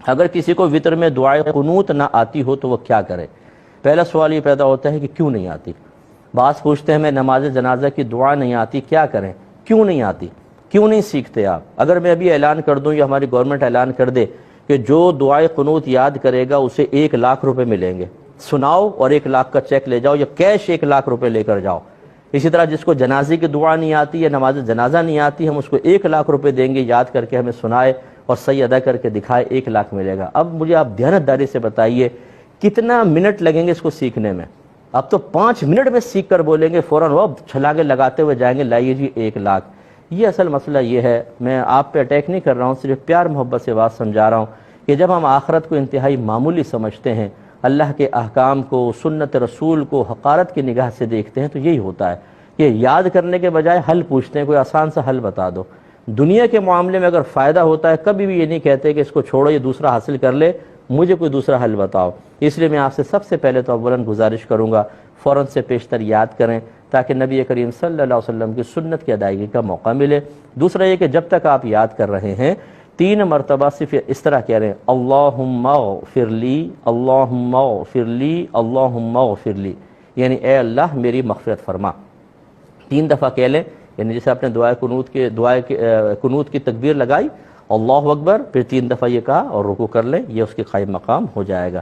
اگر کسی کو وطر میں دعائے قنوت نہ آتی ہو تو وہ کیا کرے؟ پہلا سوال یہ پیدا ہوتا ہے کہ کیوں نہیں آتی؟ بعض پوچھتے ہیں میں نماز جنازہ کی دعا نہیں آتی کیا کریں؟ کیوں نہیں آتی؟ کیوں نہیں سیکھتے آپ؟ اگر میں ابھی اعلان کر دوں یا ہماری گورنمنٹ اعلان کر دے کہ جو دعائے قنوت یاد کرے گا اسے 1,00,000 روپے ملیں گے، سناؤ اور 1,00,000 کا چیک لے جاؤ یا کیش 1,00,000 روپے لے کر جاؤ۔ اسی طرح جس کو جنازے کی دعا نہیں آتی یا نماز جنازہ نہیں آتی، ہم اس کو 1,00,000 روپے دیں گے، یاد کر کے ہمیں سنائے اور صحیح ادا کر کے دکھائے، 1,00,000 ملے گا۔ اب مجھے آپ دیانتداری سے بتائیے کتنا منٹ لگیں گے اس کو سیکھنے میں؟ اب تو 5 منٹ میں سیکھ کر بولیں گے فوراً وہ چھلانگے لگاتے ہوئے جائیں گے لائیے جی 1,00,000۔ یہ اصل مسئلہ یہ ہے، میں آپ پہ اٹیک نہیں کر رہا ہوں، صرف پیار محبت سے بات سمجھا رہا ہوں کہ جب ہم آخرت کو انتہائی معمولی سمجھتے ہیں، اللہ کے احکام کو، سنت رسول کو حقارت کی نگاہ سے دیکھتے ہیں، تو یہی ہوتا ہے کہ یاد کرنے کے بجائے حل پوچھتے ہیں، کوئی آسان سا حل بتا دو۔ دنیا کے معاملے میں اگر فائدہ ہوتا ہے کبھی بھی یہ نہیں کہتے کہ اس کو چھوڑو یہ دوسرا حاصل کر لے، مجھے کوئی دوسرا حل بتاؤ۔ اس لیے میں آپ سے سب سے پہلے تو اولاً گزارش کروں گا فوراً سے پیشتر یاد کریں تاکہ نبی کریم صلی اللہ علیہ وسلم کی سنت کی ادائیگی کا موقع ملے۔ دوسرا یہ کہ جب تک آپ یاد کر رہے ہیں 3 مرتبہ صرف اس طرح کہہ رہے ہیں اللہم اغفر لی، اللہم اغفر لی، اللہم اغفر لی، یعنی اے اللہ میری مغفرت فرما۔ 3 دفعہ کہہ لیں، یعنی جیسے آپ نے دعائے قنوت کی تکبیر لگائی اللہ اکبر، پھر 3 دفعہ یہ کہا اور رکوع کر لیں، یہ اس کے قائم مقام ہو جائے گا۔